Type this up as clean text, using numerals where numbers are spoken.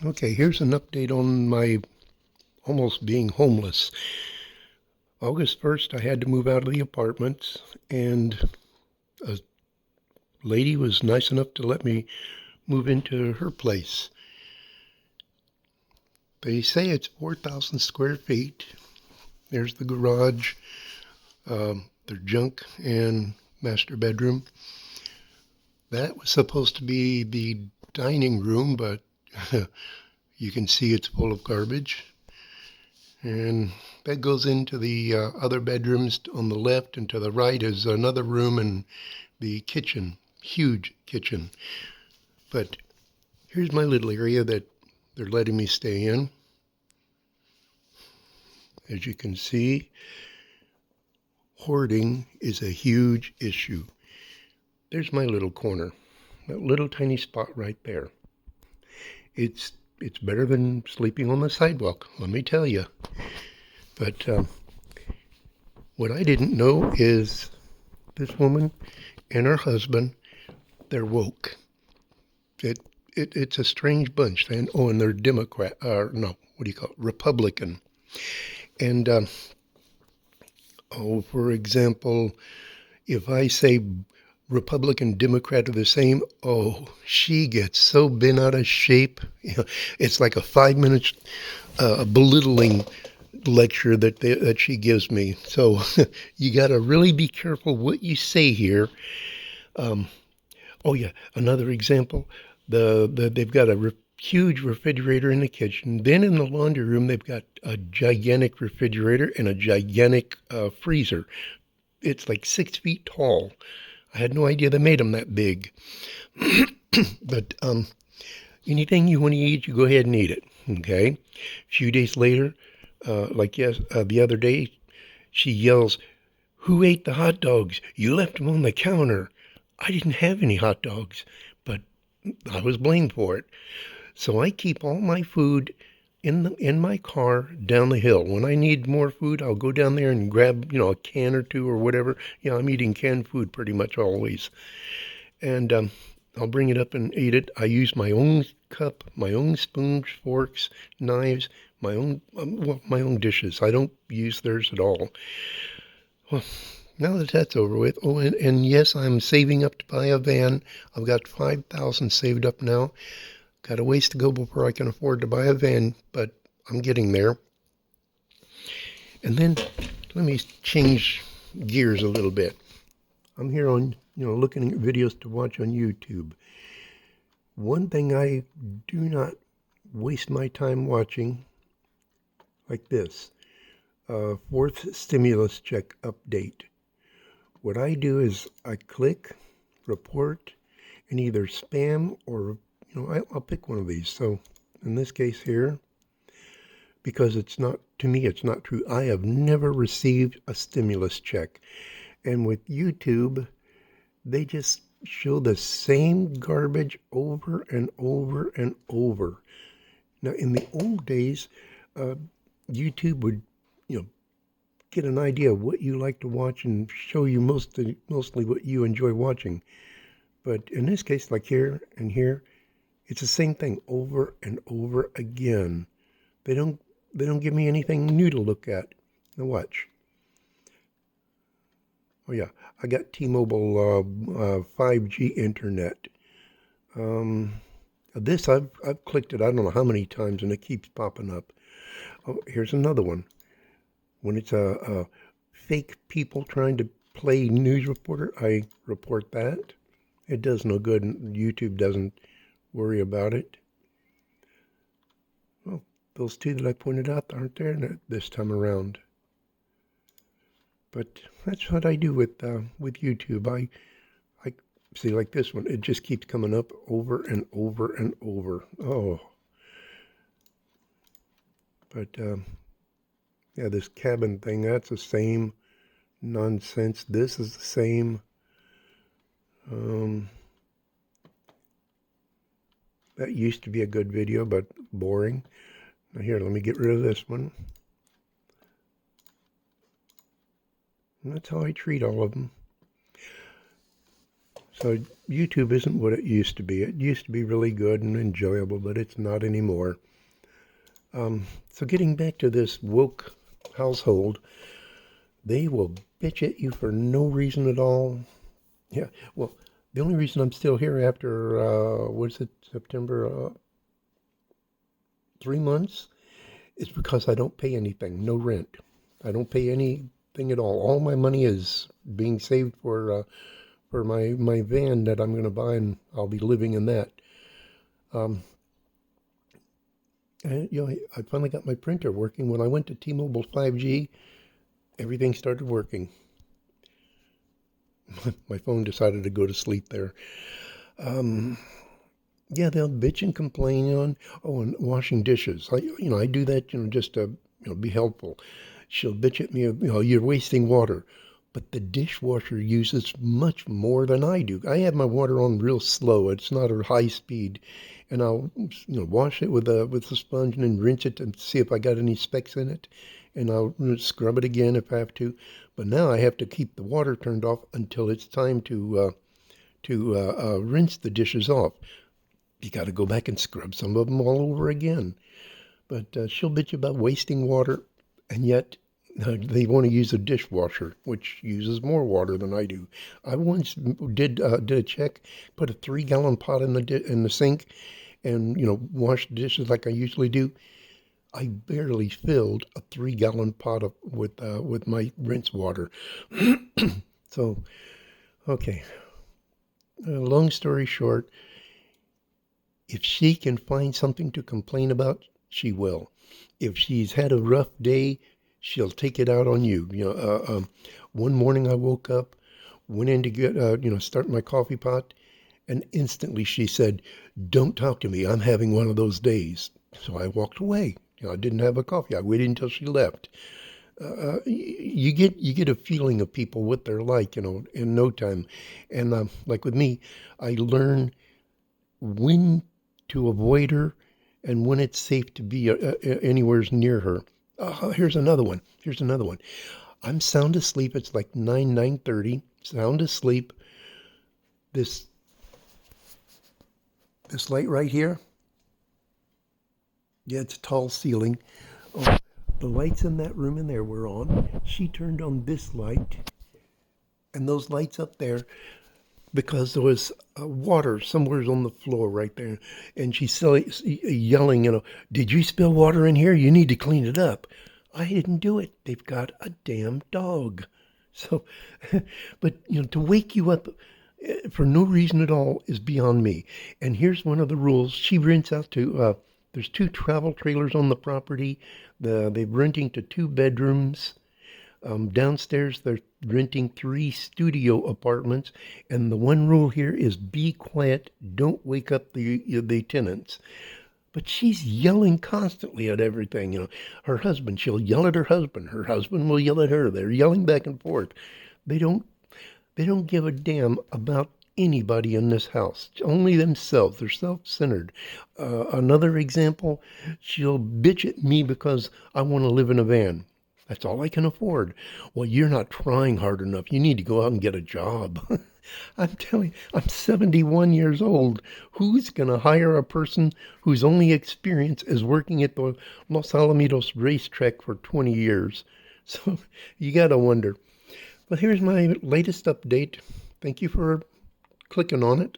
Okay, here's an update on my almost being homeless. August 1st, I had to move out of the apartments, and a lady was nice enough to let me move into her place. They say it's 4,000 square feet. There's the garage, their junk, and master bedroom. That was supposed to be the dining room, but you can see it's full of garbage. And that goes into the other bedrooms on the left, and to the right is another room and the kitchen, huge kitchen. But here's my little area that they're letting me stay in. As you can see, hoarding is a huge issue. There's my little corner, that little tiny spot right there. It's better than sleeping on the sidewalk, let me tell you. But what I didn't know is this woman and her husband, they're woke. It, it's a strange bunch. And they're Democrat, no, what do you call it? Republican. And for example, if I say Republican, Democrat are the same, she gets so bent out of shape. It's like a 5 minute belittling lecture that she gives me. So you got to really be careful what you say here. Another example. They've got a huge refrigerator in the kitchen. Then in the laundry room, they've got a gigantic refrigerator and a gigantic freezer. It's like 6 feet tall. I had no idea they made them that big. But anything you want to eat, you go ahead and eat it. Okay. A few days later, the other day, she yells, "Who ate the hot dogs? You left them on the counter." I didn't have any hot dogs, but I was blamed for it. So I keep all my food in my car down the hill. When I need more food, I'll go down there and grab, a can or two or whatever. Yeah, I'm eating canned food pretty much always. And I'll bring it up and eat it. I use my own cup, my own spoons, forks, knives, my own dishes. I don't use theirs at all. Well, now that that's over with, and yes, I'm saving up to buy a van. I've got 5,000 saved up now. Got a ways to go before I can afford to buy a van, but I'm getting there. And then let me change gears a little bit. I'm here on, looking at videos to watch on YouTube. One thing I do not waste my time watching, like this, fourth stimulus check update. What I do is I click report and either spam or, I'll pick one of these. So in this case here, because it's not true. I have never received a stimulus check. And with YouTube, they just show the same garbage over and over and over. Now, in the old days, YouTube would, get an idea of what you like to watch and show you mostly what you enjoy watching. But in this case, like here and here, it's the same thing over and over again. They don't give me anything new to look at. Now watch. Oh yeah, I got T-Mobile 5G internet. This I've clicked it I don't know how many times and it keeps popping up. Oh, here's another one. When it's a fake people trying to play news reporter, I report that. It does no good. YouTube doesn't worry about it. Well, those two that I pointed out aren't there this time around. But that's what I do with YouTube. I see, like this one. It just keeps coming up over and over and over. Oh. But yeah, this cabin thing, that's the same nonsense. This is the same. That used to be a good video, but boring. Now here, let me get rid of this one. And that's how I treat all of them. So YouTube isn't what it used to be. It used to be really good and enjoyable, but it's not anymore. So getting back to this woke household, they will bitch at you for no reason at all. Yeah, well, the only reason I'm still here after, what is it, September, 3 months, is because I don't pay anything, no rent. I don't pay anything at all. All my money is being saved for my van that I'm going to buy, and I'll be living in that. Um, and, I finally got my printer working. When I went to T-Mobile 5G, everything started working. My phone decided to go to sleep there. Um, yeah, they'll bitch and complain on, oh, and washing dishes. I do that, just to, be helpful. She'll bitch at me, you're wasting water. But the dishwasher uses much more than I do. I have my water on real slow. It's not a high speed. And I'll, wash it with a sponge and then rinse it and see if I got any specks in it. And I'll scrub it again if I have to. But now I have to keep the water turned off until it's time to rinse the dishes off. You got to go back and scrub some of them all over again. But she'll bitch about wasting water, and yet they want to use a dishwasher, which uses more water than I do. I once did a check, put a 3-gallon pot in the sink, and wash the dishes like I usually do. I barely filled a 3-gallon pot with my rinse water. So, okay. Long story short, if she can find something to complain about, she will. If she's had a rough day, she'll take it out on you. One morning I woke up, went in to get, start my coffee pot, and instantly she said, "Don't talk to me. I'm having one of those days." So I walked away. I didn't have a coffee. I waited until she left. You get a feeling of people what they're like, in no time. And like with me, I learn when to avoid her and when it's safe to be anywhere near her. Here's another one. Here's another one. I'm sound asleep. It's like 9:30. Sound asleep. This this light right here. Yeah, it's a tall ceiling. Oh, the lights in that room in there were on. She turned on this light and those lights up there because there was water somewhere on the floor right there. And she's yelling, "Did you spill water in here? You need to clean it up." I didn't do it. They've got a damn dog. So, but, to wake you up for no reason at all is beyond me. And here's one of the rules. She rents out to, there's 2 travel trailers on the property. They're renting to 2 bedrooms. Downstairs, they're renting 3 studio apartments, and the one rule here is be quiet. Don't wake up the tenants. But she's yelling constantly at everything. Her husband, she'll yell at her husband. Her husband will yell at her. They're yelling back and forth. They don't they don't give a damn about anybody in this house, only themselves. They're self-centered. Another example, she'll bitch at me because I want to live in a van. That's all I can afford. Well, you're not trying hard enough. You need to go out and get a job. I'm telling you, I'm 71 years old. Who's going to hire a person whose only experience is working at the Los Alamitos racetrack for 20 years? So you got to wonder. But here's my latest update. Thank you for clicking on it.